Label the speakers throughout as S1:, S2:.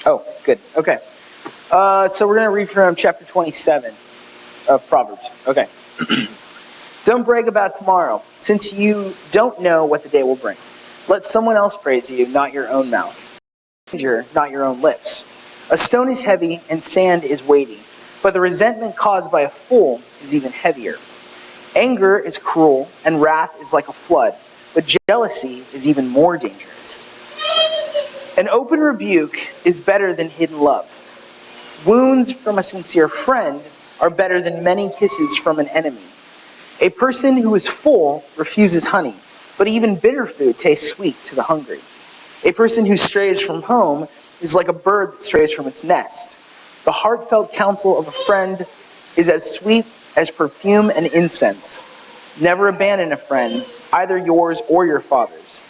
S1: Oh, good. Okay. So we're going to read from chapter 27 of Proverbs. Okay. Don't brag about tomorrow, since you don't know what the day will bring. Let someone else praise you, not your own mouth. Danger, not your own lips. A stone is heavy and sand is weighty, but the resentment caused by a fool is even heavier. Anger is cruel and wrath is like a flood, but jealousy is even more dangerous. An open rebuke is better than hidden love. Wounds from a sincere friend are better than many kisses from an enemy. A person who is full refuses honey, but even bitter food tastes sweet to the hungry. A person who strays from home is like a bird that strays from its nest. The heartfelt counsel of a friend is as sweet as perfume and incense. Never abandon a friend, either yours or your father's.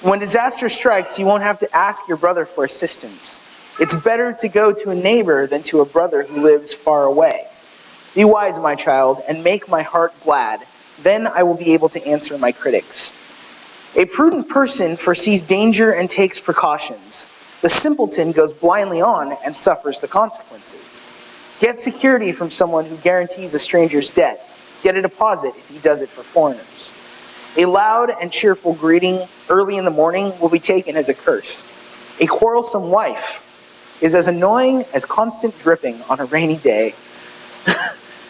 S1: When disaster strikes, you won't have to ask your brother for assistance. It's better to go to a neighbor than to a brother who lives far away. Be wise, my child, and make my heart glad. Then I will be able to answer my critics. A prudent person foresees danger and takes precautions. The simpleton goes blindly on and suffers the consequences. Get security from someone who guarantees a stranger's debt. Get a deposit if he does it for foreigners. A loud and cheerful greeting early in the morning will be taken as a curse. A quarrelsome wife is as annoying as constant dripping on a rainy day.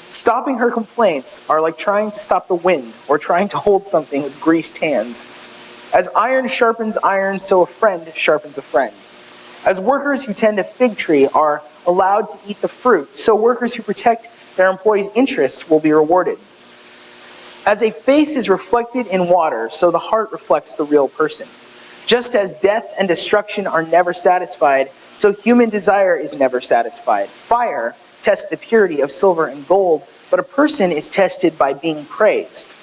S1: Stopping her complaints are like trying to stop the wind or trying to hold something with greased hands. As iron sharpens iron, so a friend sharpens a friend. As workers who tend a fig tree are allowed to eat the fruit, so workers who protect their employees' interests will be rewarded. As a face is reflected in water, so the heart reflects the real person. Just as death and destruction are never satisfied, so human desire is never satisfied. Fire tests the purity of silver and gold, but a person is tested by being praised.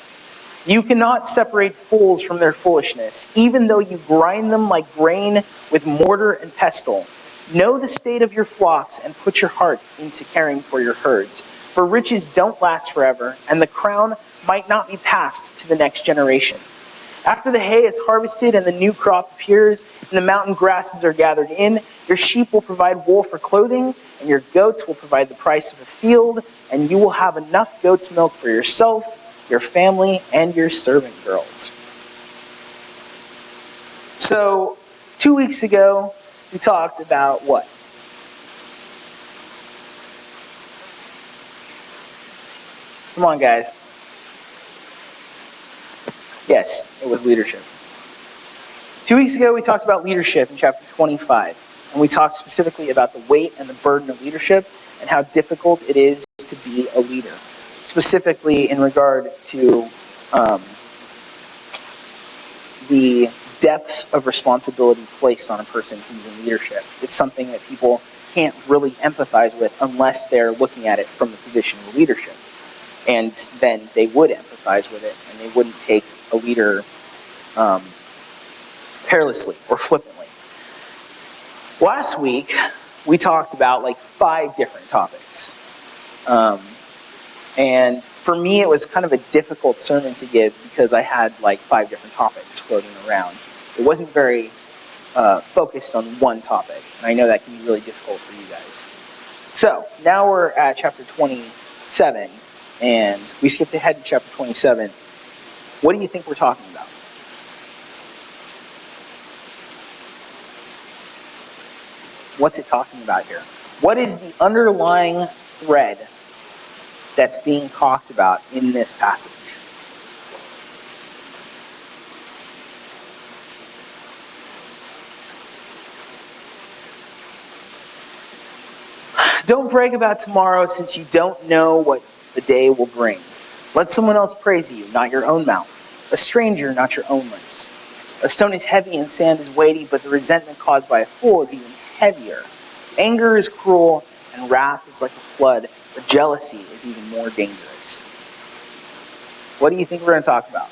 S1: You cannot separate fools from their foolishness, even though you grind them like grain with mortar and pestle. Know the state of your flocks and put your heart into caring for your herds. For riches don't last forever, and the crown might not be passed to the next generation. After the hay is harvested and the new crop appears, and the mountain grasses are gathered in, your sheep will provide wool for clothing, and your goats will provide the price of a field, and you will have enough goat's milk for yourself, your family, and your servant girls. So, 2 weeks ago, we talked about what? Come on, guys. Yes, it was leadership. 2 weeks ago, we talked about leadership in chapter 25, and we talked specifically about the weight and the burden of leadership and how difficult it is to be a leader, specifically in regard to the depth of responsibility placed on a person who's in leadership. It's something that people can't really empathize with unless they're looking at it from the position of leadership. And then they would empathize with it, and they wouldn't take a leader carelessly or flippantly. Last week, we talked about like 5 different topics. And for me, it was kind of a difficult sermon to give because I had like 5 different topics floating around. It wasn't very focused on one topic, and I know that can be really difficult for you guys. So, now we're at chapter 27, and we skipped ahead to chapter 27. What do you think we're talking about? What's it talking about here? What is the underlying thread that's being talked about in this passage? Don't brag about tomorrow, since you don't know what the day will bring. Let someone else praise you, not your own mouth. A stranger, not your own lips. A stone is heavy and sand is weighty, but the resentment caused by a fool is even heavier. Anger is cruel and wrath is like a flood, but jealousy is even more dangerous. What do you think we're going to talk about?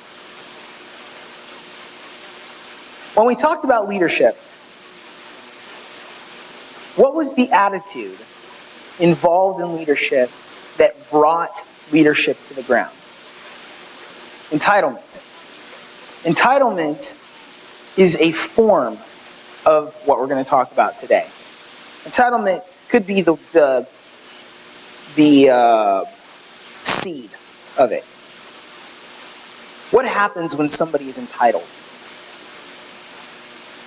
S1: When we talked about leadership, what was the attitude involved in leadership that brought leadership to the ground? Entitlement. Entitlement is a form of what we're going to talk about today. Entitlement could be the seed of it. What happens when somebody is entitled?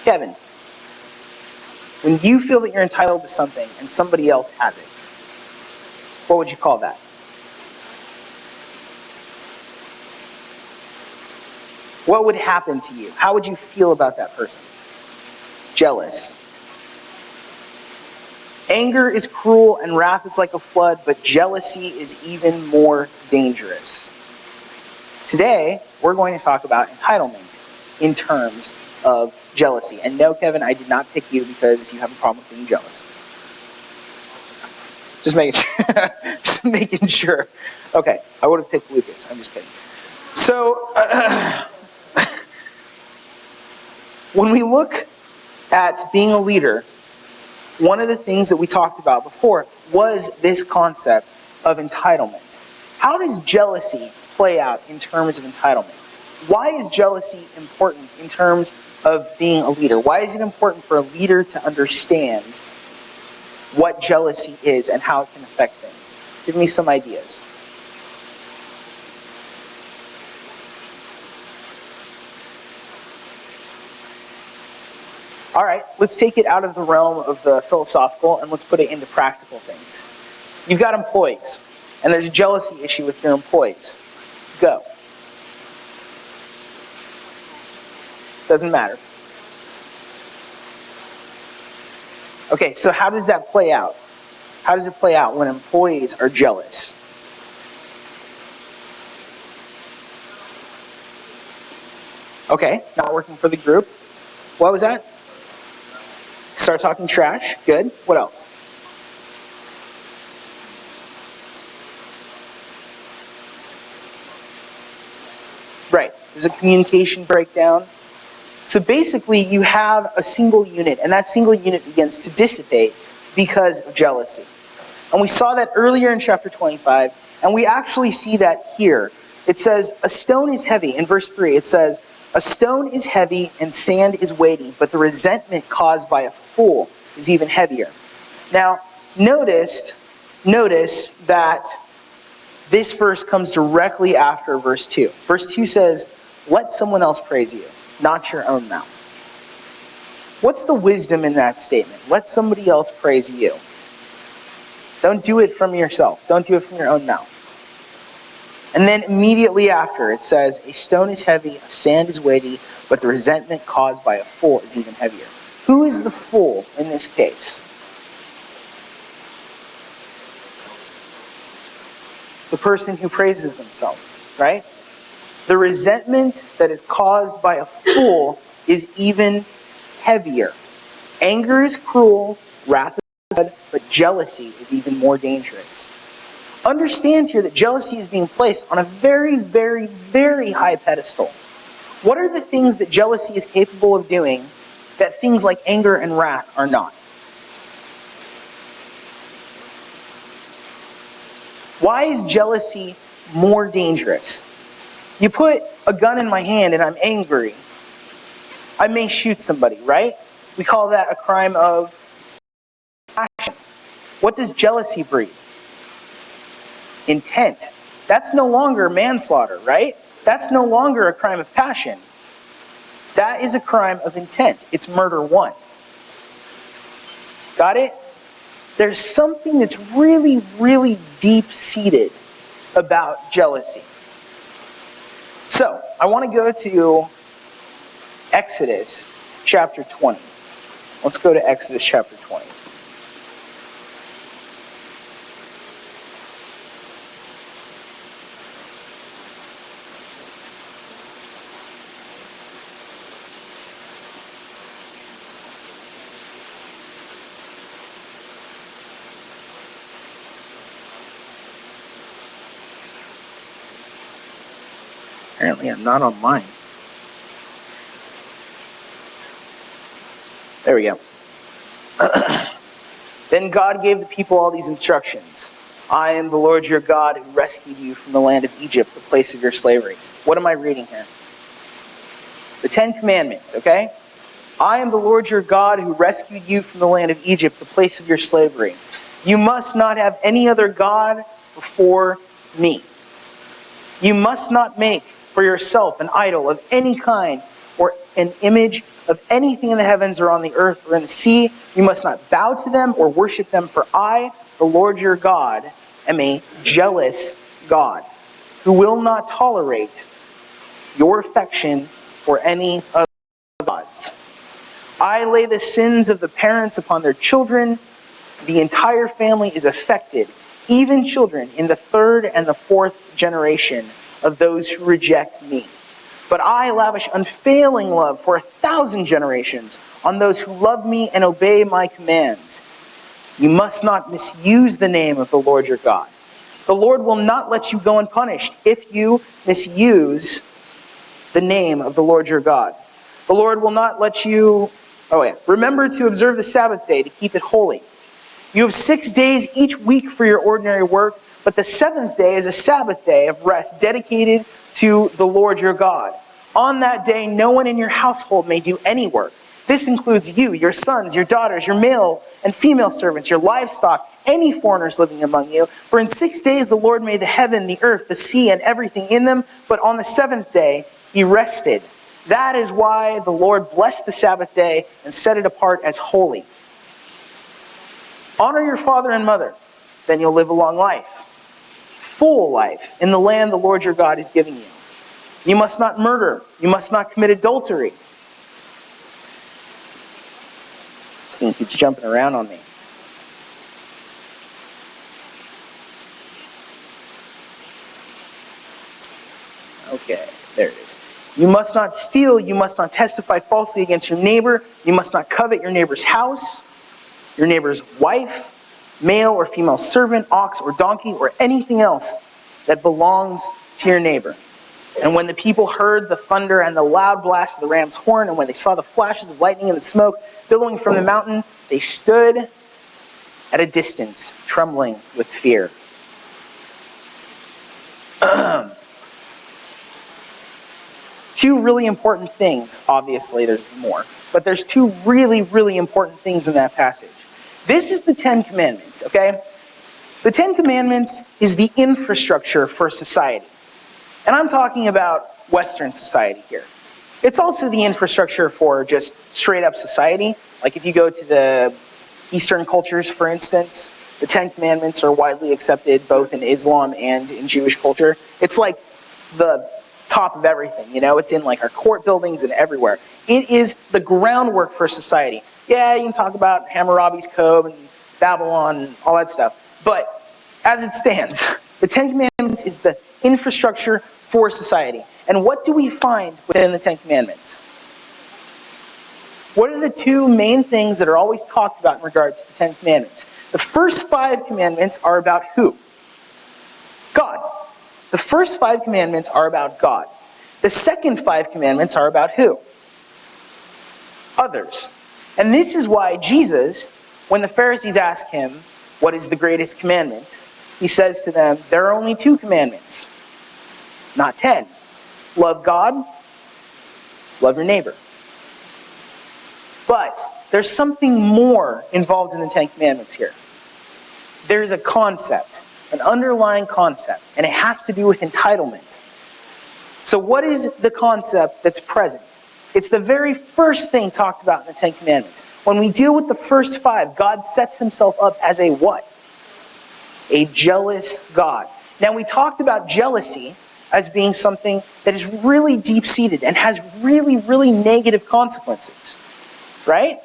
S1: Kevin, when you feel that you're entitled to something and somebody else has it, what would you call that? What would happen to you? How would you feel about that person? Jealous. Anger is cruel and wrath is like a flood, but jealousy is even more dangerous. Today, we're going to talk about entitlement in terms of jealousy. And no, Kevin, I did not pick you because you have a problem with being jealous. Just making sure. Just making sure. Okay, I would have picked Lucas. I'm just kidding. So, when we look at being a leader, one of the things that we talked about before was this concept of entitlement. How does jealousy play out in terms of entitlement? Why is jealousy important in terms of being a leader? Why is it important for a leader to understand what jealousy is and how it can affect things? Give me some ideas. All right, let's take it out of the realm of the philosophical and let's put it into practical things. You've got employees, and there's a jealousy issue with your employees. Go. Doesn't matter. Okay, so how does that play out? How does it play out when employees are jealous? Okay, not working for the group. What was that? Start talking trash. Good. What else? Right. There's a communication breakdown. So basically, you have a single unit, and that single unit begins to dissipate because of jealousy. And we saw that earlier in chapter 25, and we actually see that here. It says, a stone is heavy. In verse 3, it says, a stone is heavy and sand is weighty, but the resentment caused by a fool is even heavier. Now, notice that this verse comes directly after verse 2. Verse 2 says, let someone else praise you, not your own mouth. What's the wisdom in that statement? Let somebody else praise you. Don't do it from yourself. Don't do it from your own mouth. And then immediately after, it says, a stone is heavy, a sand is weighty, but the resentment caused by a fool is even heavier. Who is the fool in this case? The person who praises themselves, right? The resentment that is caused by a fool is even heavier. Anger is cruel, wrath is bad, but jealousy is even more dangerous. Understand here that jealousy is being placed on a very, very, very high pedestal. What are the things that jealousy is capable of doing that things like anger and wrath are not? Why is jealousy more dangerous? You put a gun in my hand and I'm angry. I may shoot somebody, right? We call that a crime of passion. What does jealousy breed? Intent. That's no longer manslaughter, right? That's no longer a crime of passion. That is a crime of intent. It's murder one. Got it? There's something that's really, really deep-seated about jealousy. So, I want to go to Exodus chapter 20. Let's go to Exodus chapter 20. Apparently I'm not online. There we go. Then God gave the people all these instructions. I am the Lord your God who rescued you from the land of Egypt, the place of your slavery. What am I reading here? The Ten Commandments, okay? I am the Lord your God who rescued you from the land of Egypt, the place of your slavery. You must not have any other God before me. You must not make for yourself an idol of any kind or an image of anything in the heavens or on the earth or in the sea. You must not bow to them or worship them, for I, the Lord your God, am a jealous God who will not tolerate your affection for any other gods. I lay the sins of the parents upon their children. The entire family is affected, even children in the third and the fourth generation of those who reject me. But I lavish unfailing love for 1,000 generations on those who love me and obey my commands. You must not misuse the name of the Lord your God. The Lord will not let you go unpunished if you misuse the name of the Lord your God. The Lord will not let you... Remember to observe the Sabbath day to keep it holy. You have 6 days each week for your ordinary work, but the seventh day is a Sabbath day of rest dedicated to the Lord your God. On that day, no one in your household may do any work. This includes you, your sons, your daughters, your male and female servants, your livestock, any foreigners living among you. For in 6 days the Lord made the heaven, the earth, the sea, and everything in them, but on the seventh day he rested. That is why the Lord blessed the Sabbath day and set it apart as holy. Honor your father and mother, then you'll live a long life, full life, in the land the Lord your God is giving you. You must not murder. You must not commit adultery. This thing keeps jumping around on me. Okay, there it is. You must not steal. You must not testify falsely against your neighbor. You must not covet your neighbor's house, your neighbor's wife, male or female servant, ox or donkey, or anything else that belongs to your neighbor. And when the people heard the thunder and the loud blast of the ram's horn, and when they saw the flashes of lightning and the smoke billowing from the mountain, they stood at a distance, trembling with fear. Two really important things, obviously there's more, but there's two really, really important things in that passage. This is the Ten Commandments, okay? The Ten Commandments is the infrastructure for society. And I'm talking about Western society here. It's also the infrastructure for just straight up society. Like if you go to the Eastern cultures, for instance, the Ten Commandments are widely accepted both in Islam and in Jewish culture. It's like the top of everything, you know? It's in like our court buildings and everywhere. It is the groundwork for society. Yeah, you can talk about Hammurabi's Code and Babylon and all that stuff. But as it stands, the Ten Commandments is the infrastructure for society. And what do we find within the Ten Commandments? What are the two main things that are always talked about in regard to the Ten Commandments? The first 5 commandments are about who? God. The first 5 commandments are about God. The second 5 commandments are about who? Others. And this is why Jesus, when the Pharisees ask him, what is the greatest commandment? He says to them, there are only 2 commandments, not 10. Love God, love your neighbor. But there's something more involved in the Ten Commandments here. There's a concept, an underlying concept, and it has to do with entitlement. So what is the concept that's present? It's the very first thing talked about in the Ten Commandments. When we deal with the first 5, God sets himself up as a what? A jealous God. Now we talked about jealousy as being something that is really deep-seated and has really, really negative consequences. Right?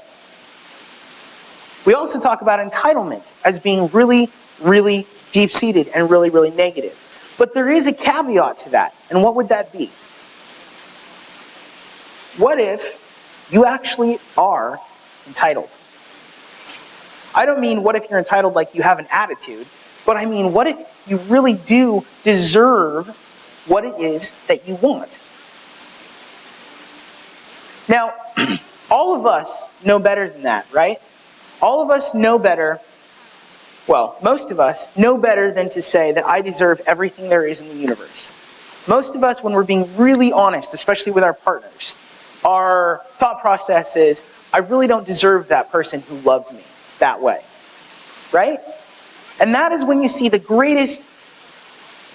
S1: We also talk about entitlement as being really, really deep-seated and really, really negative. But there is a caveat to that. And what would that be? What if you actually are entitled? I don't mean what if you're entitled like you have an attitude, but I mean what if you really do deserve what it is that you want? Now, all of us know better than that, right? All of us know better, well, most of us know better than to say that I deserve everything there is in the universe. Most of us, when we're being really honest, especially with our partners, our thought process is, I really don't deserve that person who loves me that way, right? And that is when you see the greatest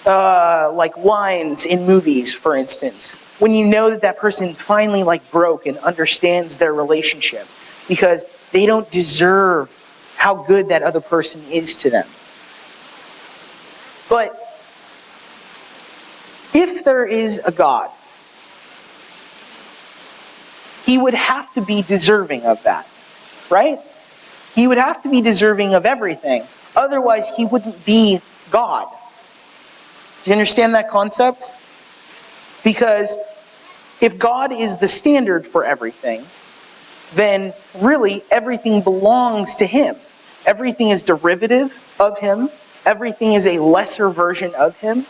S1: lines in movies, for instance, when you know that that person finally broke and understands their relationship because they don't deserve how good that other person is to them. But if there is a God, he would have to be deserving of that, right? He would have to be deserving of everything. Otherwise, he wouldn't be God. Do you understand that concept? Because if God is the standard for everything, then really everything belongs to him. Everything is derivative of him. Everything is a lesser version of him.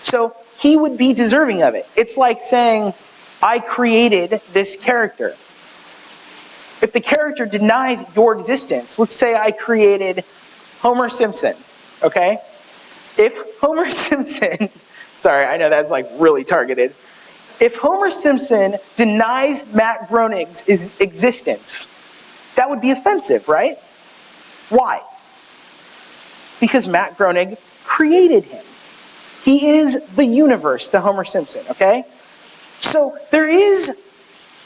S1: So he would be deserving of it. It's like saying, I created this character. If the character denies your existence, let's say I created Homer Simpson, okay? If Homer Simpson, sorry, I know that's really targeted. If Homer Simpson denies Matt Groening's existence, that would be offensive, right? Why? Because Matt Groening created him. He is the universe to Homer Simpson, okay? So there is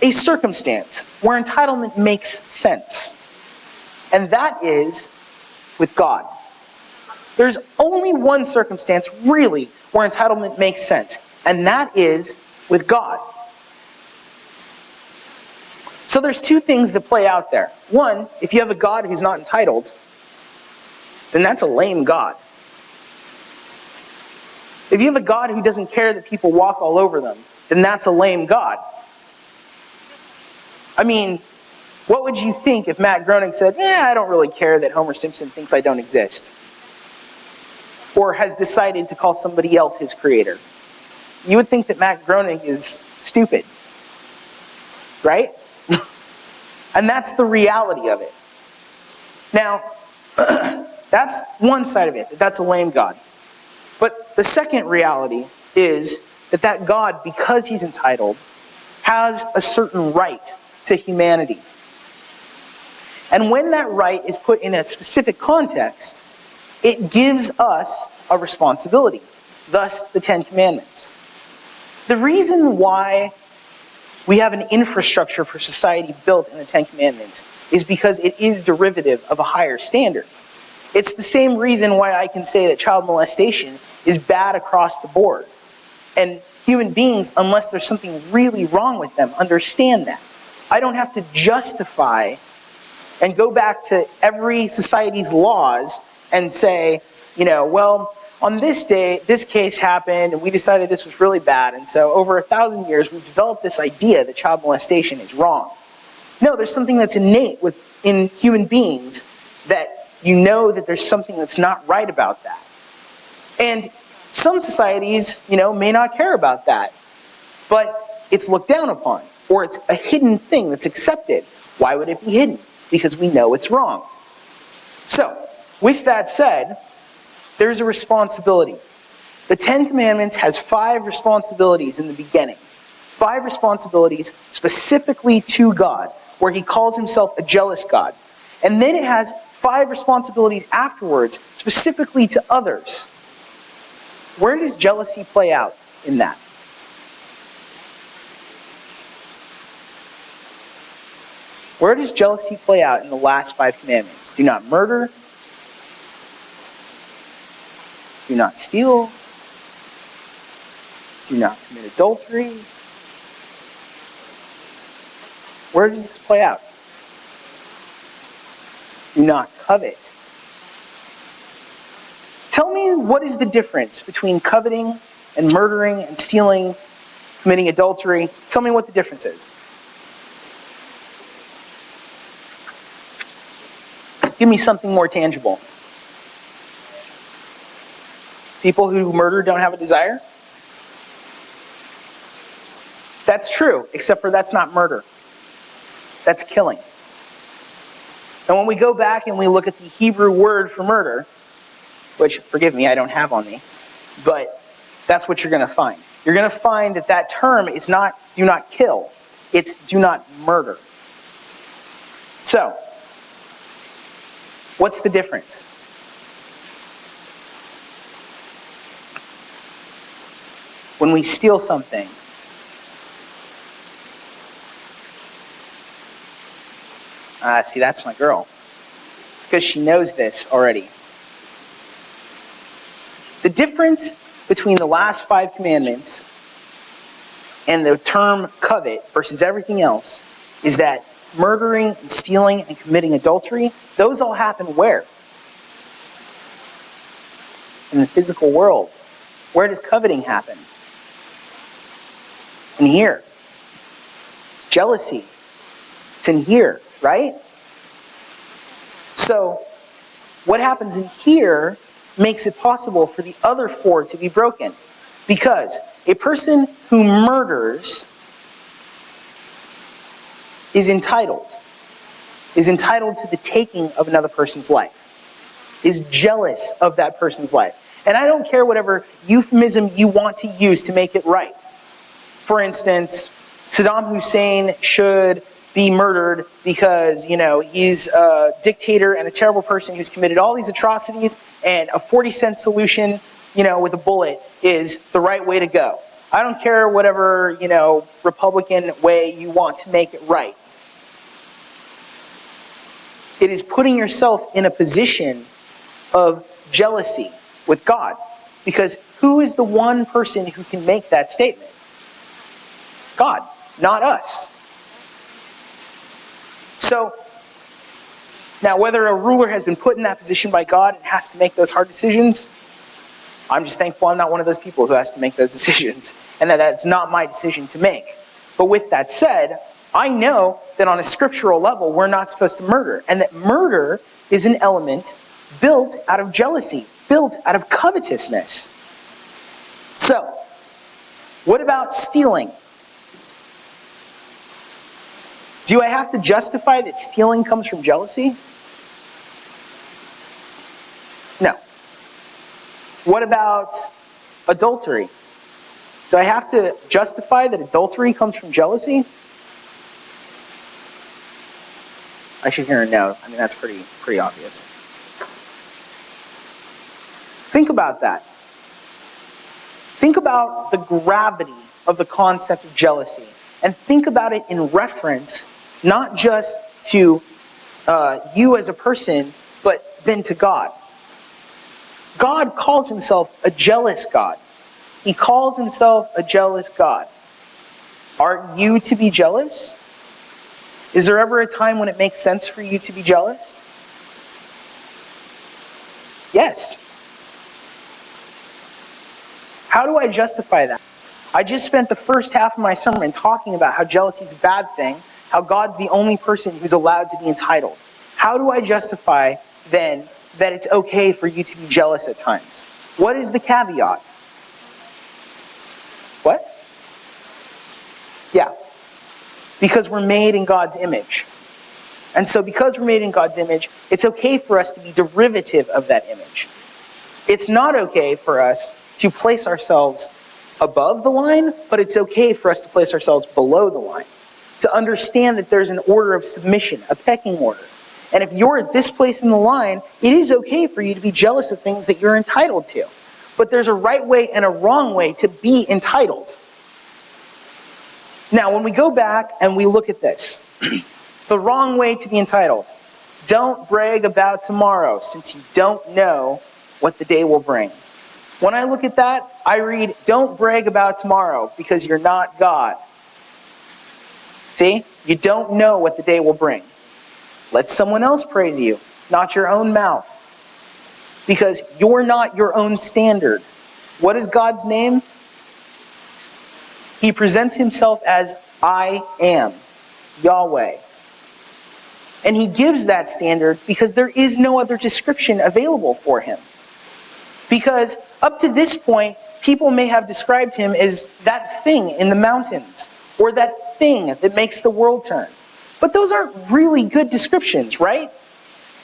S1: a circumstance where entitlement makes sense. And that is with God. There's only one circumstance, really, where entitlement makes sense. And that is with God. So there's two things that play out there. One, if you have a God who's not entitled, then that's a lame God. If you have a God who doesn't care that people walk all over them, then that's a lame God. I mean, what would you think if Matt Groening said, I don't really care that Homer Simpson thinks I don't exist? Or has decided to call somebody else his creator? You would think that Matt Groening is stupid. Right? And that's the reality of it. Now, that's one side of it. That's a lame God. But the second reality is that God, because he's entitled, has a certain right to humanity. And when that right is put in a specific context, it gives us a responsibility. Thus, the Ten Commandments. The reason why we have an infrastructure for society built in the Ten Commandments is because it is derivative of a higher standard. It's the same reason why I can say that child molestation is bad across the board. And human beings, unless there's something really wrong with them, understand that. I don't have to justify and go back to every society's laws and say, well, on this day, this case happened, and we decided this was really bad, and so over 1,000 years, we've developed this idea that child molestation is wrong. No, there's something that's innate in human beings that that there's something that's not right about that. And some societies, may not care about that, but it's looked down upon, or it's a hidden thing that's accepted. Why would it be hidden? Because we know it's wrong. So, with that said, there's a responsibility. The Ten Commandments has 5 responsibilities in the beginning. 5 responsibilities specifically to God, where he calls himself a jealous God. And then it has 5 responsibilities afterwards, specifically to others. Where does jealousy play out in that? Where does jealousy play out in the last 5 commandments? Do not murder. Do not steal. Do not commit adultery. Where does this play out? Do not covet. Tell me, what is the difference between coveting and murdering and stealing, committing adultery? Tell me what the difference is. Give me something more tangible. People who murder don't have a desire? That's true, except for that's not murder. That's killing. And when we go back and we look at the Hebrew word for murder, which, forgive me, I don't have on me, but that's what you're going to find. You're going to find that term is not do not kill. It's do not murder. So, what's the difference? When we steal something, see, that's my girl. Because she knows this already. The difference between the last 5 commandments and the term covet versus everything else is that murdering and stealing and committing adultery, those all happen where? In the physical world. Where does coveting happen? In here. It's jealousy. It's in here, right? So, what happens in here makes it possible for the other 4 to be broken. Because a person who murders is entitled to the taking of another person's life, is jealous of that person's life. And I don't care whatever euphemism you want to use to make it right. For instance, Saddam Hussein should be murdered because, he's a dictator and a terrible person who's committed all these atrocities, and a 40-cent solution, with a bullet is the right way to go. I don't care whatever, Republican way you want to make it right. It is putting yourself in a position of jealousy with God. Because who is the one person who can make that statement? God, not us. So, now whether a ruler has been put in that position by God and has to make those hard decisions, I'm just thankful I'm not one of those people who has to make those decisions, and that that's not my decision to make. But with that said, I know that on a scriptural level, we're not supposed to murder, and that murder is an element built out of jealousy, built out of covetousness. So, what about stealing? Do I have to justify that stealing comes from jealousy? No. What about adultery? Do I have to justify that adultery comes from jealousy? I should hear a no. I mean, that's pretty obvious. Think about that. Think about the gravity of the concept of jealousy. And think about it in reference, not just to you as a person, but then to God. God calls himself a jealous God. He calls himself a jealous God. Are you to be jealous? Is there ever a time when it makes sense for you to be jealous? Yes. How do I justify that? I just spent the first half of my sermon talking about how jealousy is a bad thing, how God's the only person who's allowed to be entitled. How do I justify, then, that it's okay for you to be jealous at times? What is the caveat? What? Yeah. Because we're made in God's image. And so because we're made in God's image, it's okay for us to be derivative of that image. It's not okay for us to place ourselves above the line, but it's okay for us to place ourselves below the line. To understand that there's an order of submission, a pecking order. And if you're at this place in the line, it is okay for you to be jealous of things that you're entitled to. But there's a right way and a wrong way to be entitled. Now, when we go back and we look at this, the wrong way to be entitled. Don't brag about tomorrow, since you don't know what the day will bring. When I look at that, I read, don't brag about tomorrow, because you're not God. See? You don't know what the day will bring. Let someone else praise you, not your own mouth. Because you're not your own standard. What is God's name? He presents himself as I am, Yahweh. And he gives that standard because there is no other description available for him. Because up to this point, people may have described him as that thing in the mountains, or that thing that makes the world turn. But those aren't really good descriptions, right?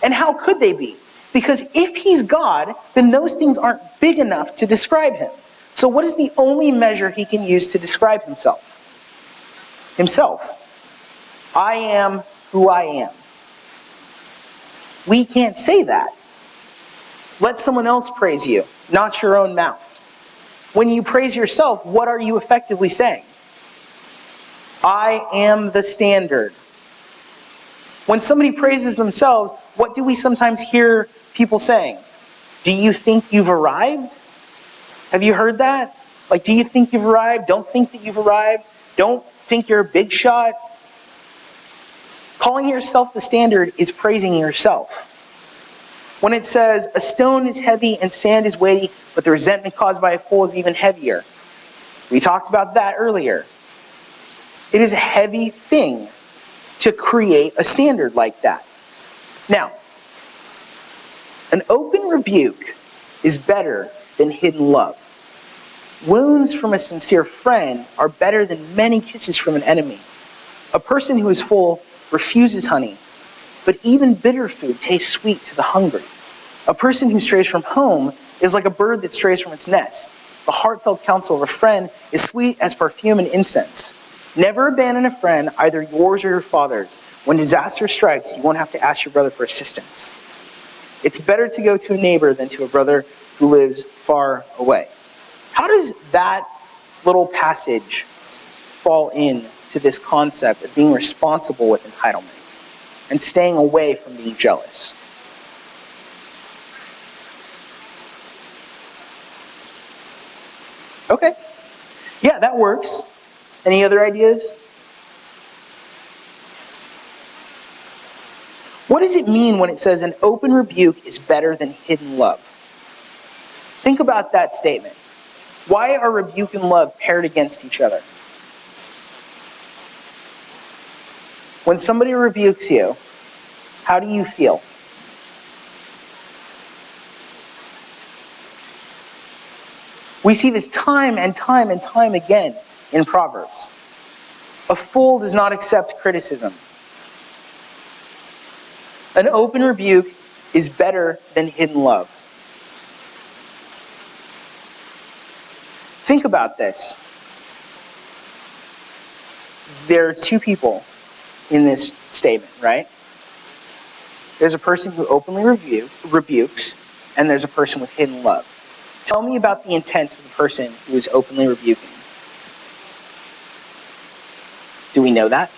S1: And how could they be? Because if he's God, then those things aren't big enough to describe him. So what is the only measure he can use to describe himself? himself. I am who I am. We can't say that. Let someone else praise you, not your own mouth. When you praise yourself, what are you effectively saying? I am the standard. When somebody praises themselves, what do we sometimes hear people saying? Do you think you've arrived? Have you heard that? Like, do you think you've arrived? Don't think that you've arrived. Don't think you're a big shot. Calling yourself the standard is praising yourself. When it says, a stone is heavy and sand is weighty, but the resentment caused by a fool is even heavier. We talked about that earlier. It is a heavy thing to create a standard like that. Now, an open rebuke is better than hidden love. Wounds from a sincere friend are better than many kisses from an enemy. A person who is full refuses honey, but even bitter food tastes sweet to the hungry. A person who strays from home is like a bird that strays from its nest. The heartfelt counsel of a friend is sweet as perfume and incense. Never abandon a friend, either yours or your father's. When disaster strikes, you won't have to ask your brother for assistance. It's better to go to a neighbor than to a brother who lives far away. How does that little passage fall into this concept of being responsible with entitlement and staying away from being jealous? Okay. Yeah, that works. Any other ideas? What does it mean when it says an open rebuke is better than hidden love? Think about that statement. Why are rebuke and love paired against each other? When somebody rebukes you, how do you feel? We see this time and time and time again in Proverbs. A fool does not accept criticism. An open rebuke is better than hidden love. Think about this. There are two people in this statement, right? There's a person who openly rebukes, and there's a person with hidden love. Tell me about the intent of the person who is openly rebuking. Do we know that?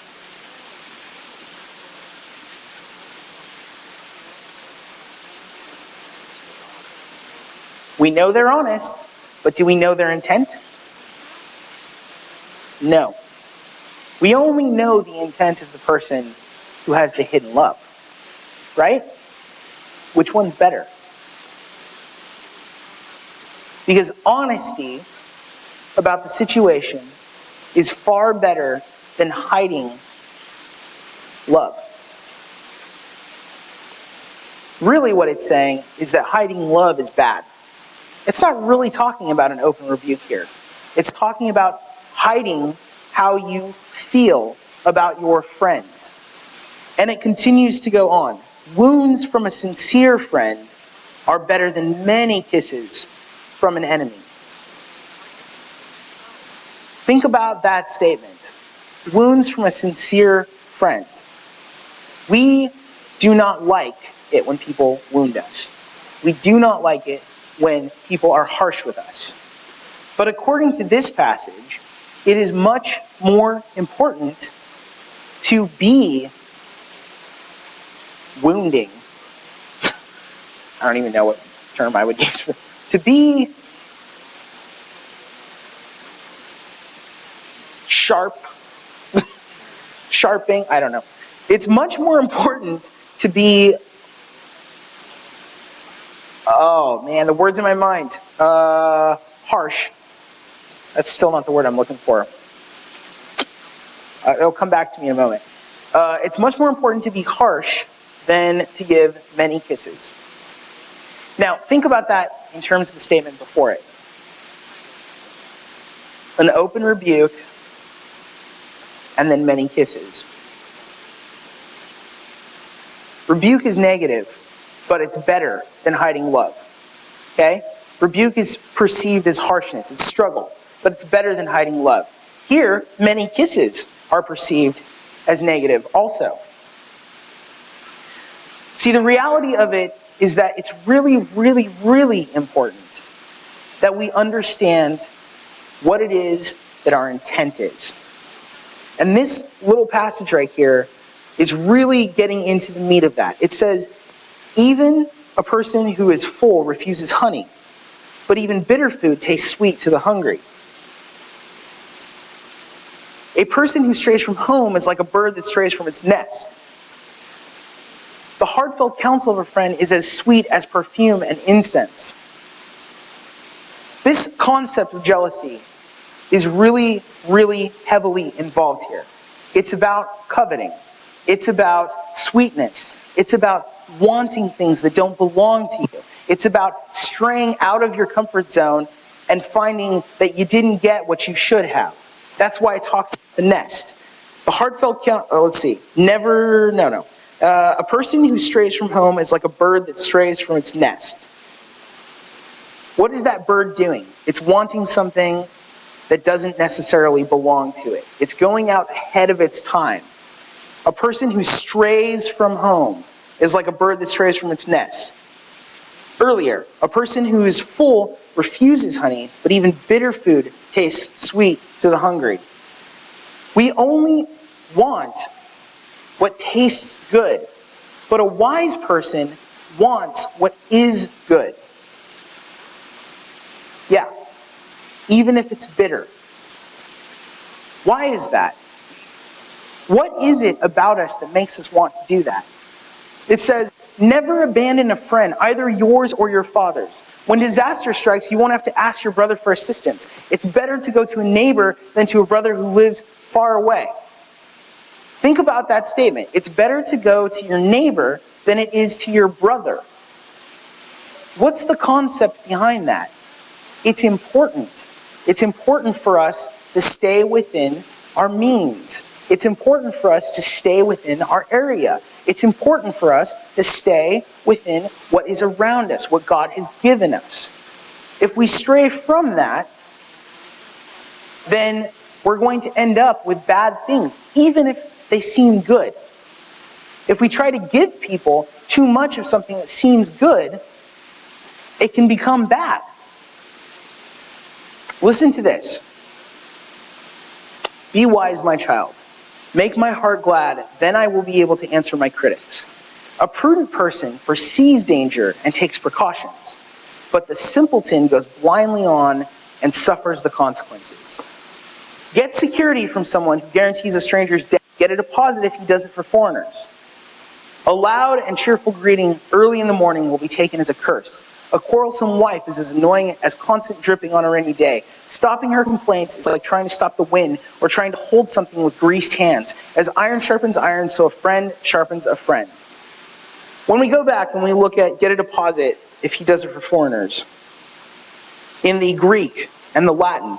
S1: We know they're honest, but do we know their intent? No. We only know the intent of the person who has the hidden love, right? Which one's better? Because honesty about the situation is far better than hiding love. Really what it's saying is that hiding love is bad. It's not really talking about an open rebuke here. It's talking about hiding how you feel about your friend. And it continues to go on. Wounds from a sincere friend are better than many kisses from an enemy. Think about that statement. Wounds from a sincere friend. We do not like it when people wound us. We do not like it when people are harsh with us. But according to this passage, it is much more important to be wounding. I don't even know what term I would use for it. To be sharping, I don't know. It's much more important to be, oh man, the word's in my mind. Harsh. That's still not the word I'm looking for. It'll come back to me in a moment. It's much more important to be harsh than to give many kisses. Now, think about that in terms of the statement before it. An open rebuke and then many kisses. Rebuke is negative, but it's better than hiding love. Okay? Rebuke is perceived as harshness, it's struggle, but it's better than hiding love. Here, many kisses are perceived as negative also. See, the reality of it is that it's really, really, really important that we understand what it is that our intent is. And this little passage right here is really getting into the meat of that. It says, even a person who is full refuses honey, but even bitter food tastes sweet to the hungry. A person who strays from home is like a bird that strays from its nest. The heartfelt counsel of a friend is as sweet as perfume and incense. This concept of jealousy is really, really heavily involved here. It's about coveting. It's about sweetness. It's about wanting things that don't belong to you. It's about straying out of your comfort zone and finding that you didn't get what you should have. That's why it talks about the nest. The heartfelt a person who strays from home is like a bird that strays from its nest. What is that bird doing? It's wanting something that doesn't necessarily belong to it. It's going out ahead of its time. A person who strays from home is like a bird that strays from its nest. Earlier, a person who is full refuses honey, but even bitter food tastes sweet to the hungry. We only want what tastes good, but a wise person wants what is good. Yeah, even if it's bitter. Why is that? What is it about us that makes us want to do that? It says, never abandon a friend, either yours or your father's. When disaster strikes, you won't have to ask your brother for assistance. It's better to go to a neighbor than to a brother who lives far away. Think about that statement. It's better to go to your neighbor than it is to your brother. What's the concept behind that? It's important. It's important for us to stay within our means. It's important for us to stay within our area. It's important for us to stay within what is around us, what God has given us. If we stray from that, then we're going to end up with bad things, even if they seem good. If we try to give people too much of something that seems good, it can become bad. Listen to this. Be wise, my child. Make my heart glad, then I will be able to answer my critics. A prudent person foresees danger and takes precautions, but the simpleton goes blindly on and suffers the consequences. Get security from someone who guarantees a stranger's death. Get a deposit if he does it for foreigners. A loud and cheerful greeting early in the morning will be taken as a curse. A quarrelsome wife is as annoying as constant dripping on a rainy day. Stopping her complaints is like trying to stop the wind or trying to hold something with greased hands. As iron sharpens iron, so a friend sharpens a friend. When we go back and we look at get a deposit if he does it for foreigners, in the Greek and the Latin,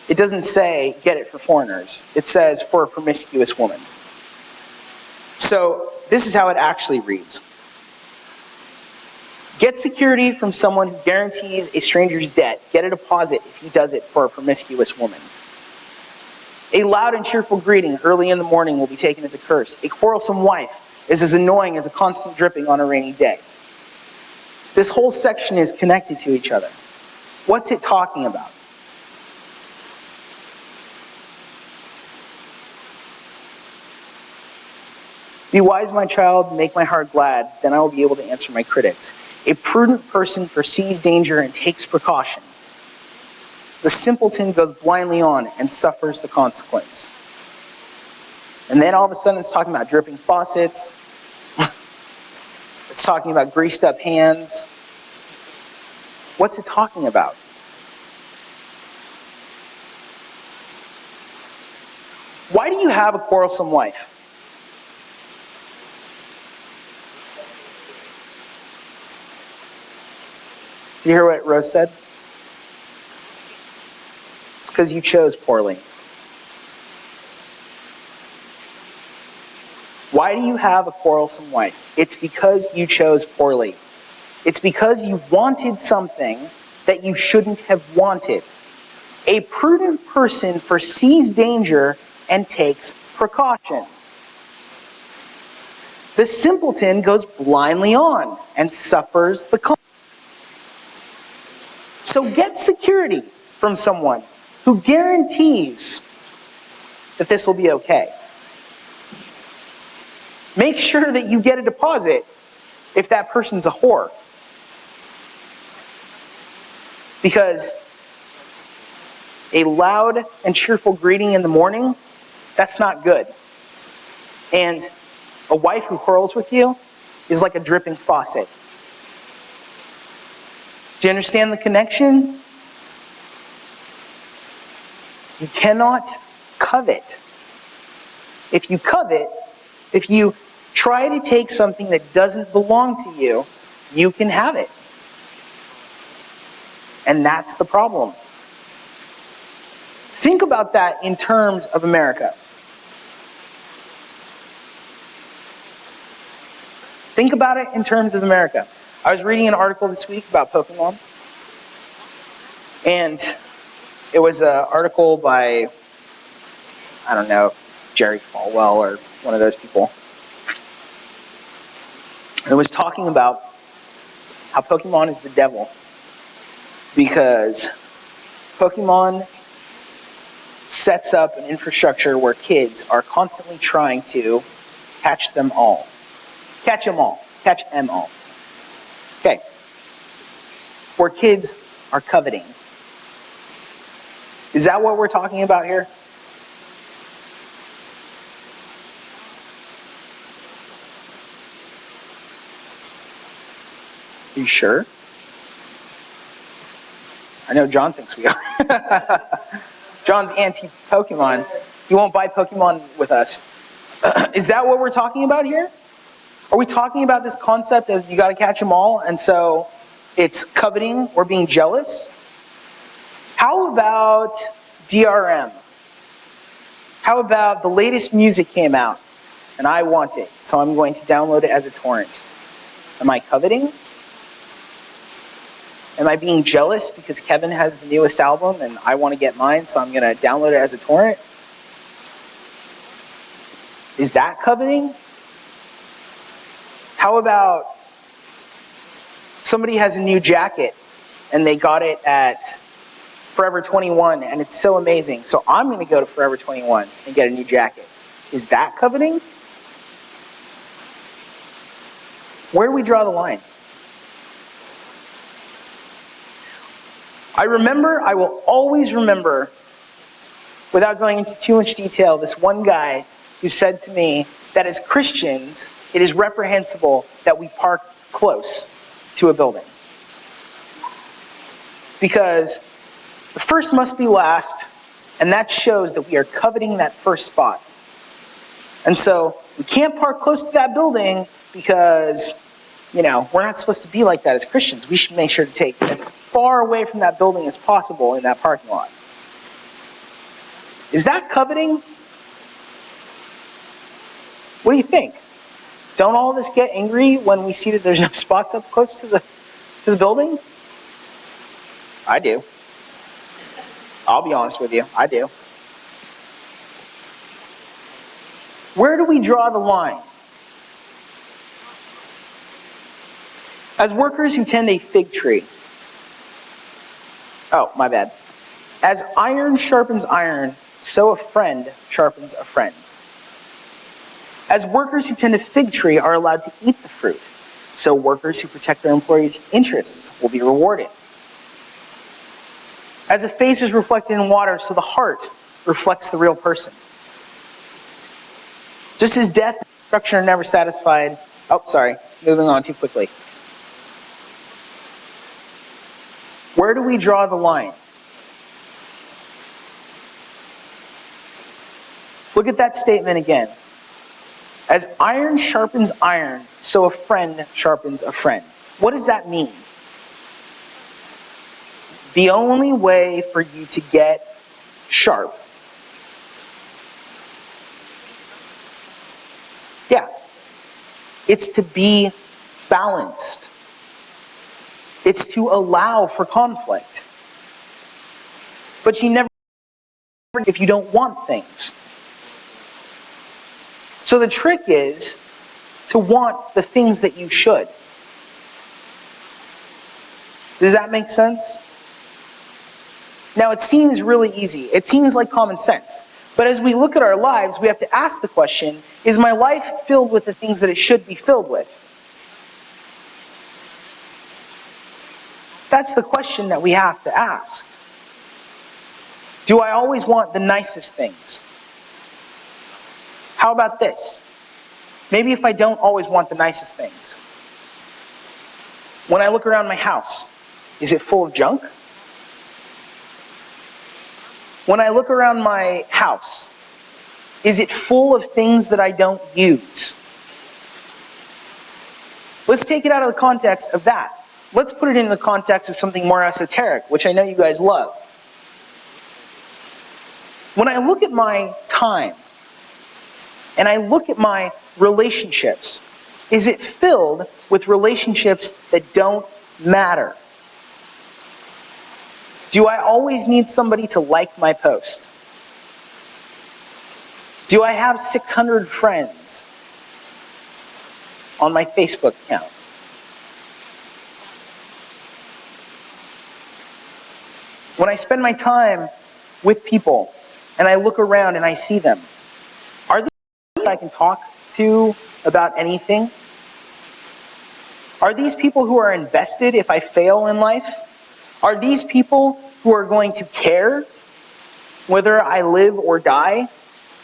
S1: it doesn't say get it for foreigners. It says for a promiscuous woman. So this is how it actually reads. Get security from someone who guarantees a stranger's debt. Get a deposit if he does it for a promiscuous woman. A loud and cheerful greeting early in the morning will be taken as a curse. A quarrelsome wife is as annoying as a constant dripping on a rainy day. This whole section is connected to each other. What's it talking about? Be wise, my child, make my heart glad, then I will be able to answer my critics. A prudent person foresees danger and takes precaution. The simpleton goes blindly on and suffers the consequence. And then all of a sudden it's talking about dripping faucets. It's talking about greased up hands. What's it talking about? Why do you have a quarrelsome wife? Did you hear what Rose said? It's because you chose poorly. Why do you have a quarrelsome wife? It's because you chose poorly. It's because you wanted something that you shouldn't have wanted. A prudent person foresees danger and takes precaution. The simpleton goes blindly on and suffers the consequences. So get security from someone who guarantees that this will be okay. Make sure that you get a deposit if that person's a whore. Because a loud and cheerful greeting in the morning, that's not good. And a wife who quarrels with you is like a dripping faucet. Do you understand the connection? You cannot covet. If you covet, if you try to take something that doesn't belong to you, you can have it. And that's the problem. Think about that in terms of America. Think about it in terms of America. I was reading an article this week about Pokemon. And it was an article by, I don't know, Jerry Falwell or one of those people. And it was talking about how Pokemon is the devil. Because Pokemon sets up an infrastructure where kids are constantly trying to catch them all. Catch them all. Catch them all. Okay. Where kids are coveting. Is that what we're talking about here? Are you sure? I know John thinks we are. John's anti-Pokemon. He won't buy Pokemon with us. Is that what we're talking about here? Are we talking about this concept of you got to catch them all, and so it's coveting or being jealous? How about DRM? How about the latest music came out, and I want it, so I'm going to download it as a torrent? Am I coveting? Am I being jealous because Kevin has the newest album and I want to get mine, so I'm going to download it as a torrent? Is that coveting? How about somebody has a new jacket and they got it at Forever 21 and it's so amazing, so I'm going to go to Forever 21 and get a new jacket. Is that coveting? Where do we draw the line? I will always remember, without going into too much detail, this one guy who said to me that as Christians, it is reprehensible that we park close to a building. Because the first must be last, and that shows that we are coveting that first spot. And so we can't park close to that building because, we're not supposed to be like that as Christians. We should make sure to take as far away from that building as possible in that parking lot. Is that coveting? What do you think? Don't all of us get angry when we see that there's no spots up close to the building? I do. I'll be honest with you, I do. Where do we draw the line? As workers who tend a fig tree. Oh, my bad. As iron sharpens iron, so a friend sharpens a friend. As workers who tend a fig tree are allowed to eat the fruit, so workers who protect their employees' interests will be rewarded. As a face is reflected in water, so the heart reflects the real person. Just as death and destruction are never satisfied. Moving on too quickly. Where do we draw the line? Look at that statement again. As iron sharpens iron, so a friend sharpens a friend. What does that mean? The only way for you to get sharp, it's to be balanced. It's to allow for conflict. But you never, if you don't want things. So the trick is to want the things that you should. Does that make sense? Now it seems really easy. It seems like common sense. But as we look at our lives, we have to ask the question, is my life filled with the things that it should be filled with? That's the question that we have to ask. Do I always want the nicest things? How about this? Maybe if I don't always want the nicest things. When I look around my house, is it full of junk? When I look around my house, is it full of things that I don't use? Let's take it out of the context of that. Let's put it in the context of something more esoteric, which I know you guys love. When I look at my time, and I look at my relationships, is it filled with relationships that don't matter? Do I always need somebody to like my post? Do I have 600 friends on my Facebook account? When I spend my time with people and I look around and I see them, are these people I can talk to about anything? Are these people who are invested if I fail in life? Are these people who are going to care whether I live or die?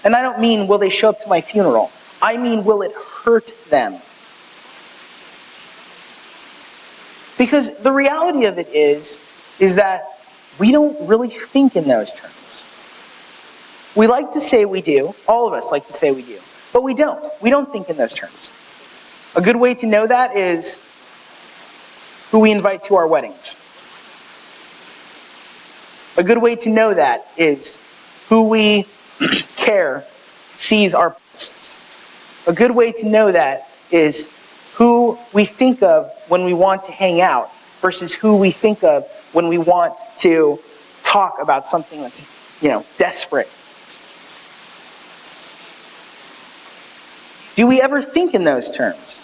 S1: And I don't mean will they show up to my funeral. I mean will it hurt them? Because the reality of it is that we don't really think in those terms. We like to say we do. All of us like to say we do. But we don't. We don't think in those terms. A good way to know that is who we invite to our weddings. A good way to know that is who we care sees our posts. A good way to know that is who we think of when we want to hang out versus who we think of when we want to talk about something that's, desperate. Do we ever think in those terms?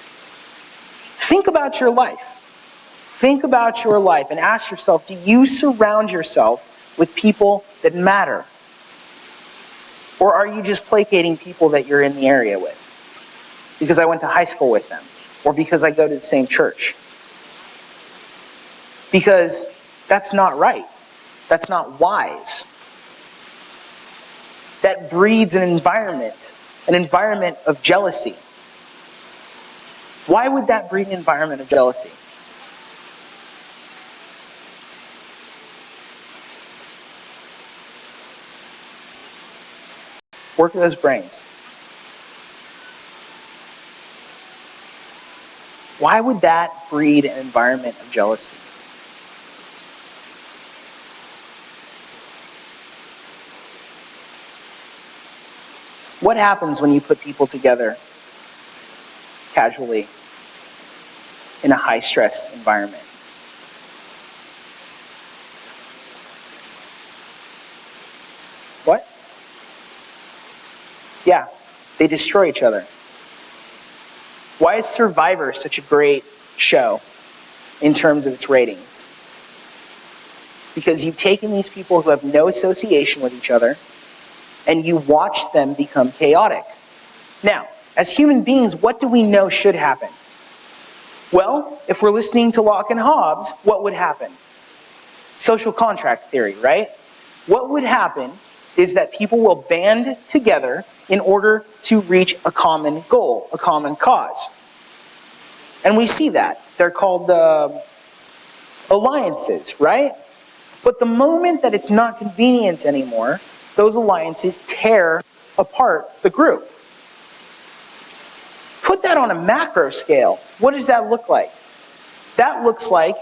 S1: Think about your life. Think about your life and ask yourself, do you surround yourself with people that matter? Or are you just placating people that you're in the area with? Because I went to high school with them. Or because I go to the same church. Because that's not right. That's not wise. That breeds an environment of jealousy. Why would that breed an environment of jealousy? Work those brains. Why would that breed an environment of jealousy? What happens when you put people together casually in a high-stress environment? What? Yeah, they destroy each other. Why is Survivor such a great show in terms of its ratings? Because you've taken these people who have no association with each other and you watch them become chaotic. Now, as human beings, what do we know should happen? Well, if we're listening to Locke and Hobbes, what would happen? Social contract theory, right? What would happen is that people will band together in order to reach a common goal, a common cause. And we see that. They're called alliances, right? But the moment that it's not convenient anymore, those alliances tear apart the group. Put that on a macro scale. What does that look like? That looks like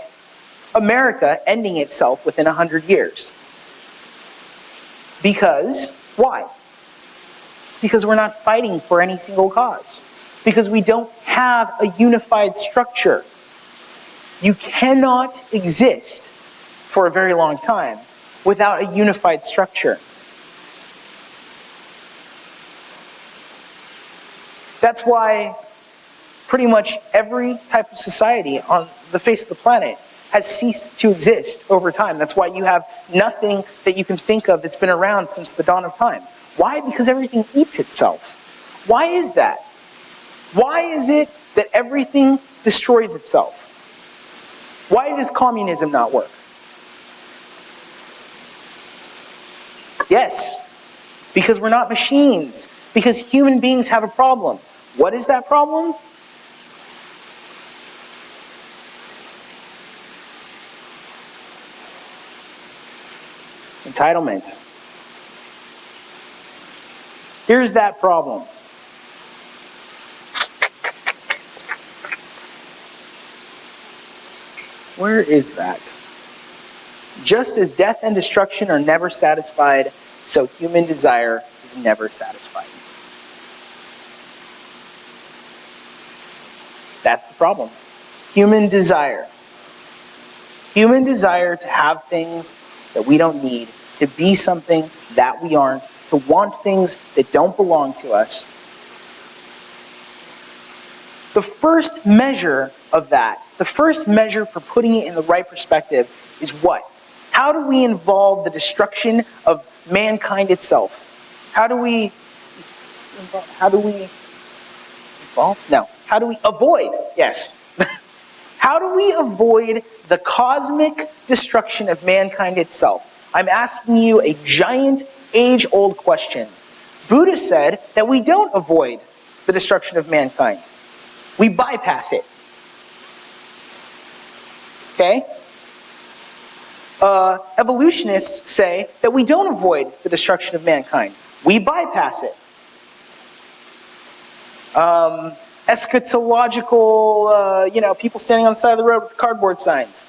S1: America ending itself within 100 years. Because, why? Because we're not fighting for any single cause. Because we don't have a unified structure. You cannot exist for a very long time without a unified structure. That's why pretty much every type of society on the face of the planet has ceased to exist over time. That's why you have nothing that you can think of that's been around since the dawn of time. Why? Because everything eats itself. Why is that? Why is it that everything destroys itself? Why does communism not work? Yes, because we're not machines. Because human beings have a problem. What is that problem? Entitlement. Here's that problem. Where is that? Just as death and destruction are never satisfied, so human desire is never satisfied. That's the problem. Human desire. Human desire to have things that we don't need, to be something that we aren't, to want things that don't belong to us. The first measure of that, the first measure for putting it in the right perspective is what? How do we involve the destruction of mankind itself? How do we involve? No. How do we avoid? Yes. How do we avoid the cosmic destruction of mankind itself? I'm asking you a giant, age-old question. Buddha said that we don't avoid the destruction of mankind. We bypass it. Okay? Evolutionists say that we don't avoid the destruction of mankind. We bypass it. Eschatological, people standing on the side of the road with cardboard signs.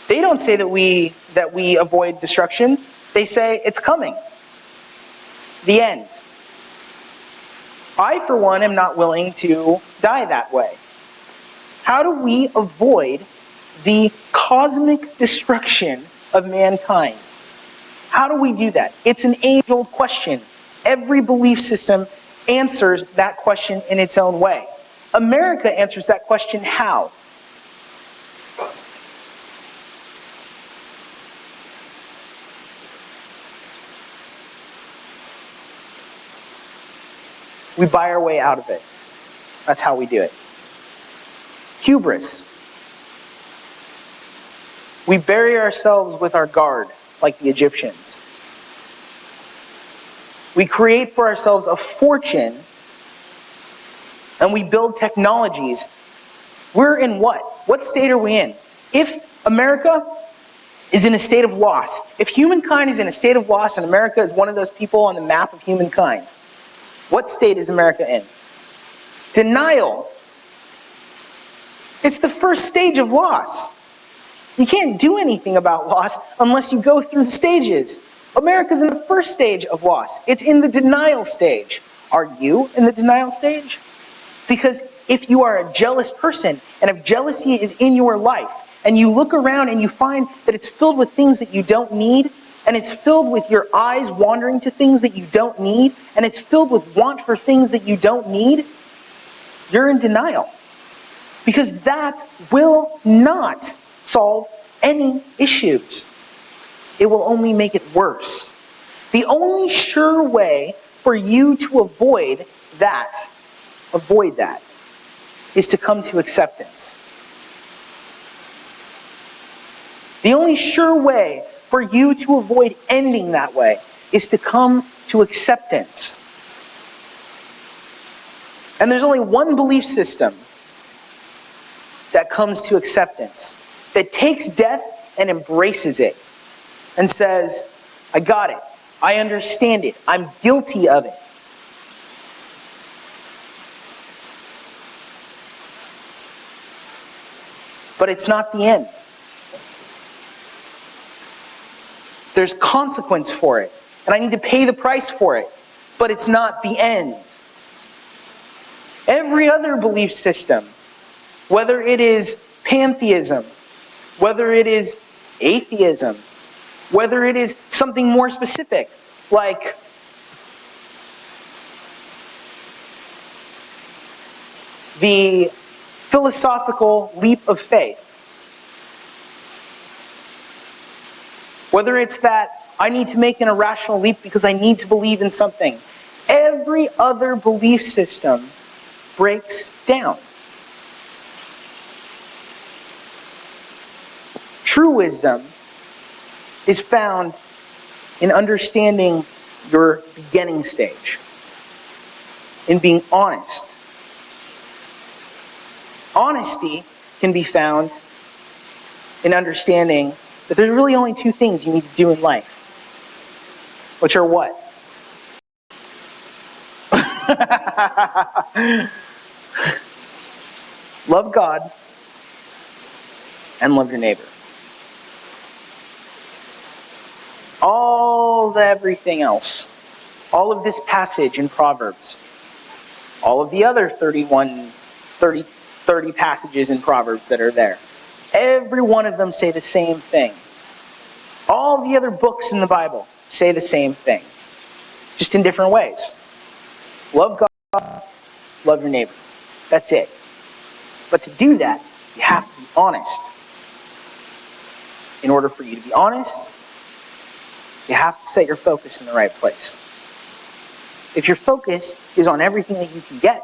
S1: They don't say that we avoid destruction. They say it's coming. The end. I, for one, am not willing to die that way. How do we avoid the cosmic destruction of mankind? How do we do that? It's an age-old question. Every belief system answers that question in its own way. America answers that question how? We buy our way out of it. That's how we do it. Hubris. We bury ourselves with our guard, like the Egyptians. We create for ourselves a fortune, and we build technologies. We're in what? What state are we in? If America is in a state of loss, if humankind is in a state of loss and America is one of those people on the map of humankind, what state is America in? Denial. It's the first stage of loss. You can't do anything about loss unless you go through the stages. America's in the first stage of loss. It's in the denial stage. Are you in the denial stage? Because if you are a jealous person, and if jealousy is in your life, and you look around and you find that it's filled with things that you don't need, and it's filled with your eyes wandering to things that you don't need, and it's filled with want for things that you don't need, you're in denial. Because that will not solve any issues. It will only make it worse. The only sure way for you to avoid that, is to come to acceptance. The only sure way for you to avoid ending that way is to come to acceptance. And there's only one belief system that comes to acceptance, that takes death and embraces it and says, I got it. I understand it. I'm guilty of it. But it's not the end. There's consequence for it, and I need to pay the price for it, but it's not the end. Every other belief system, whether it is pantheism, whether it is atheism, whether it is something more specific, like the philosophical leap of faith. Whether it's that I need to make an irrational leap because I need to believe in something. Every other belief system breaks down. True wisdom is found in understanding your beginning stage, in being honest. Honesty can be found in understanding that there's really only two things you need to do in life, which are what? Love God and love your neighbor. Everything else, all of this passage in Proverbs, all of the other 30 passages in Proverbs that are there, every one of them say the same thing. All the other books in the Bible say the same thing, just in different ways. Love God, love your neighbor. That's it. But to do that, you have to be honest. In order for you to be honest, you have to set your focus in the right place. If your focus is on everything that you can get,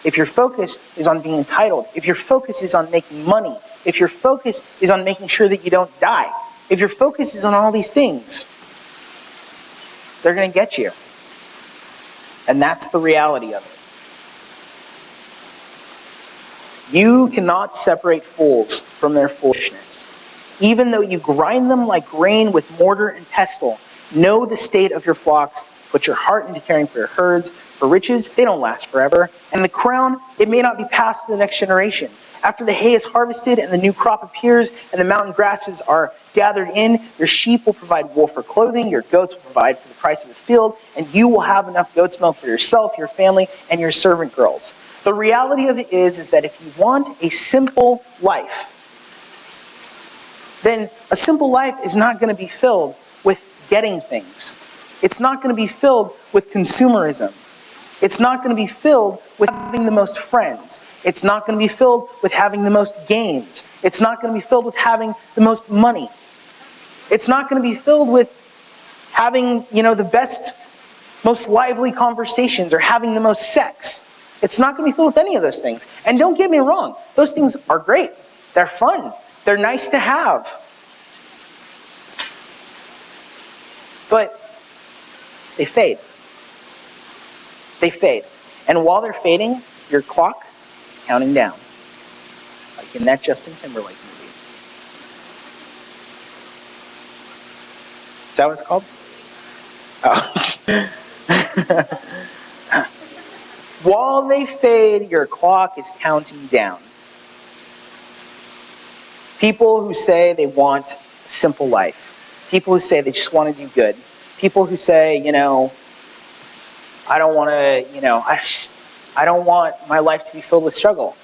S1: if your focus is on being entitled, if your focus is on making money, if your focus is on making sure that you don't die, if your focus is on all these things, they're going to get you. And that's the reality of it. You cannot separate fools from their foolishness. Even though you grind them like grain with mortar and pestle, know the state of your flocks, put your heart into caring for your herds. For riches, they don't last forever. And the crown, it may not be passed to the next generation. After the hay is harvested and the new crop appears and the mountain grasses are gathered in, your sheep will provide wool for clothing, your goats will provide for the price of the field, and you will have enough goat's milk for yourself, your family, and your servant girls. The reality of it is that if you want a simple life, then a simple life is not going to be filled with getting things. It's not going to be filled with consumerism. It's not going to be filled with having the most friends. It's not going to be filled with having the most games. It's not going to be filled with having the most money. It's not going to be filled with having, the best, most lively conversations or having the most sex. It's not going to be filled with any of those things. And don't get me wrong, those things are great. They're fun. They're nice to have. But they fade. They fade. And while they're fading, your clock is counting down. Like in that Justin Timberlake movie. Is that what it's called? Oh. While they fade, your clock is counting down. People who say they want a simple life. People who say they just want to do good. People who say, I don't want to, I don't want my life to be filled with struggle.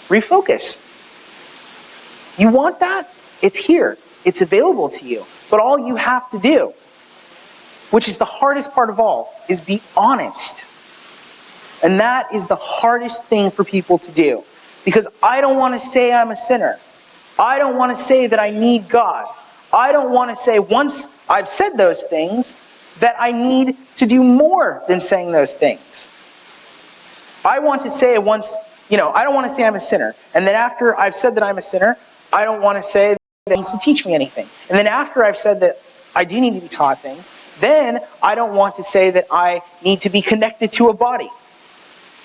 S1: Refocus. You want that? It's here. It's available to you. But all you have to do, which is the hardest part of all, is be honest. And that is the hardest thing for people to do. Because I don't want to say I'm a sinner. I don't want to say that I need God. I don't want to say, once I've said those things, that I need to do more than saying those things. I want to say once, I don't want to say I'm a sinner. And then after I've said that I'm a sinner, I don't want to say that he needs to teach me anything. And then after I've said that I do need to be taught things, then I don't want to say that I need to be connected to a body.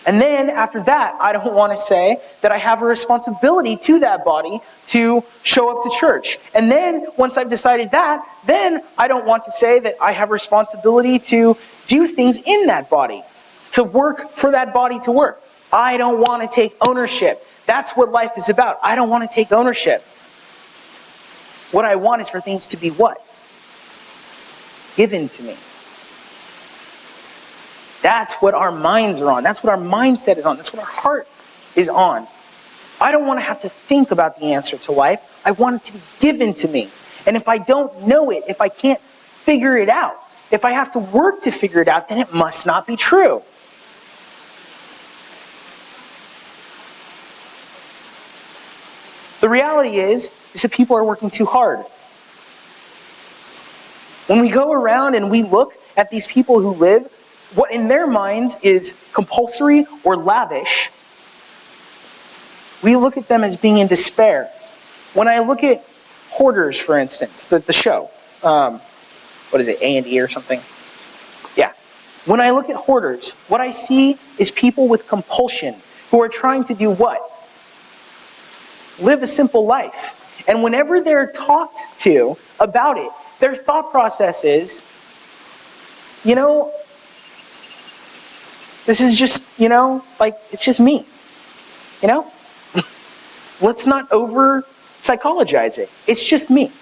S1: And then after that, I don't want to say that I have a responsibility to that body to show up to church. And then once I've decided that, then I don't want to say that I have a responsibility to do things in that body, to work for that body to work. I don't want to take ownership. That's what life is about. I don't want to take ownership. What I want is for things to be what? Given to me. That's what our minds are on. That's what our mindset is on. That's what our heart is on. I don't want to have to think about the answer to life. I want it to be given to me. And if I don't know it, if I can't figure it out, if I have to work to figure it out, then it must not be true. The reality is that people are working too hard. When we go around and we look at these people who live, what in their minds is compulsory or lavish, we look at them as being in despair. When I look at Hoarders, for instance, the show, what is it, A&E or something? Yeah. When I look at Hoarders, what I see is people with compulsion who are trying to do what? Live a simple life. And whenever they're talked to about it, their thought process is, this is just, it's just me. Let's not over psychologize it. It's just me.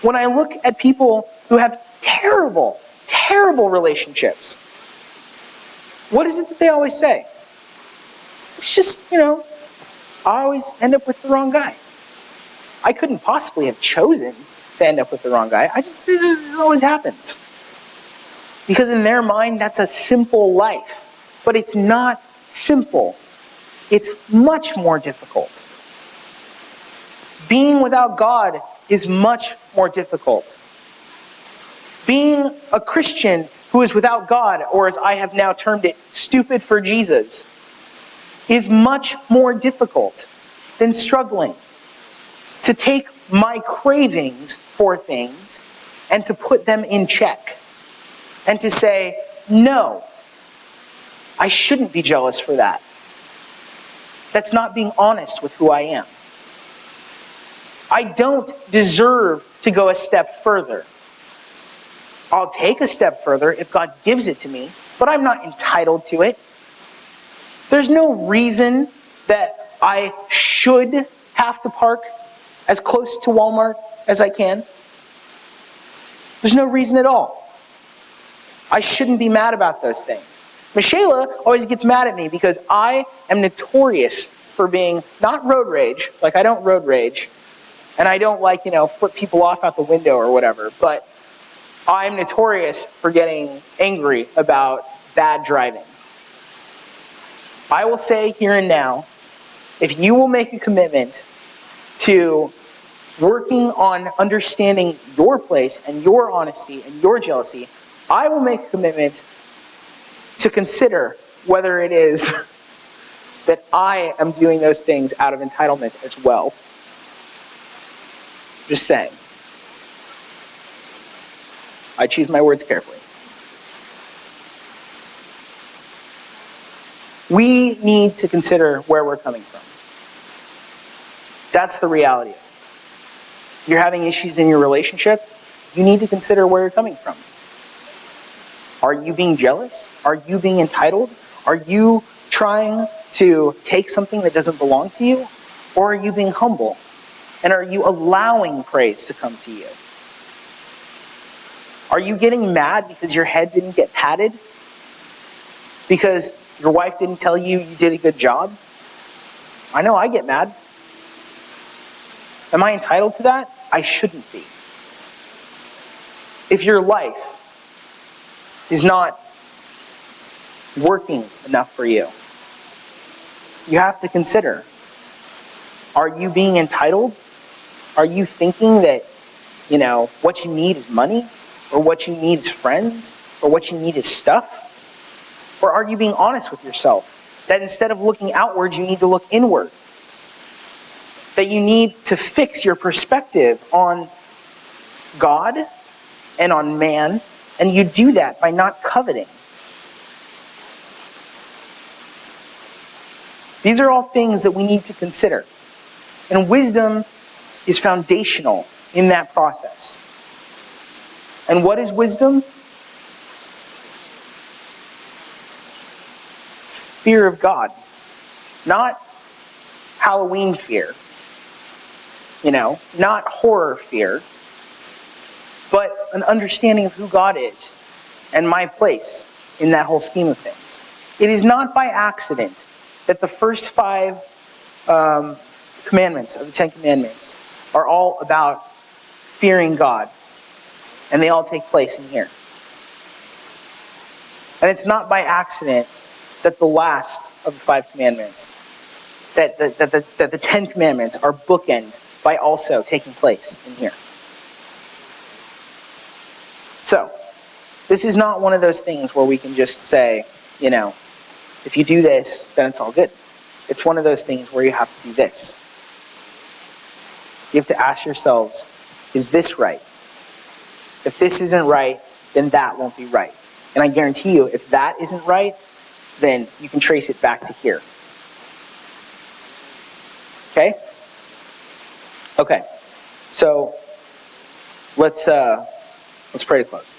S1: When I look at people who have terrible, terrible relationships, what is it that they always say? It's just, I always end up with the wrong guy. I couldn't possibly have chosen to end up with the wrong guy. It always happens. Because in their mind, that's a simple life. But it's not simple. It's much more difficult. Being without God is much more difficult. Being a Christian who is without God, or as I have now termed it, stupid for Jesus, is much more difficult than struggling to take my cravings for things and to put them in check. And to say, no, I shouldn't be jealous for that. That's not being honest with who I am. I don't deserve to go a step further. I'll take a step further if God gives it to me, but I'm not entitled to it. There's no reason that I should have to park as close to Walmart as I can. There's no reason at all. I shouldn't be mad about those things. Michaela always gets mad at me because I am notorious for being not road rage, like I don't road rage, and I don't flip people off out the window or whatever, but I'm notorious for getting angry about bad driving. I will say here and now, if you will make a commitment to working on understanding your place and your honesty and your jealousy, I will make a commitment to consider whether it is that I am doing those things out of entitlement as well. Just saying. I choose my words carefully. We need to consider where we're coming from. That's the reality. You're having issues in your relationship, you need to consider where you're coming from. Are you being jealous? Are you being entitled? Are you trying to take something that doesn't belong to you? Or are you being humble? And are you allowing praise to come to you? Are you getting mad because your head didn't get patted? Because your wife didn't tell you you did a good job? I know I get mad. Am I entitled to that? I shouldn't be. If your life is not working enough for you, you have to consider, are you being entitled? Are you thinking that, what you need is money? Or what you need is friends? Or what you need is stuff? Or are you being honest with yourself? That instead of looking outward, you need to look inward? That you need to fix your perspective on God and on man, and you do that by not coveting. These are all things that we need to consider. And wisdom is foundational in that process. And what is wisdom? Fear of God. Not Halloween fear. Not horror fear. But an understanding of who God is and my place in that whole scheme of things. It is not by accident that the first 5 commandments of the 10 Commandments are all about fearing God. And they all take place in here. And it's not by accident that the last of the 5 commandments, that the 10 commandments are bookend by also taking place in here. So, this is not one of those things where we can just say, if you do this, then it's all good. It's one of those things where you have to do this. You have to ask yourselves, is this right? If this isn't right, then that won't be right. And I guarantee you, if that isn't right, then you can trace it back to here. Okay? Okay. So let's pray to close.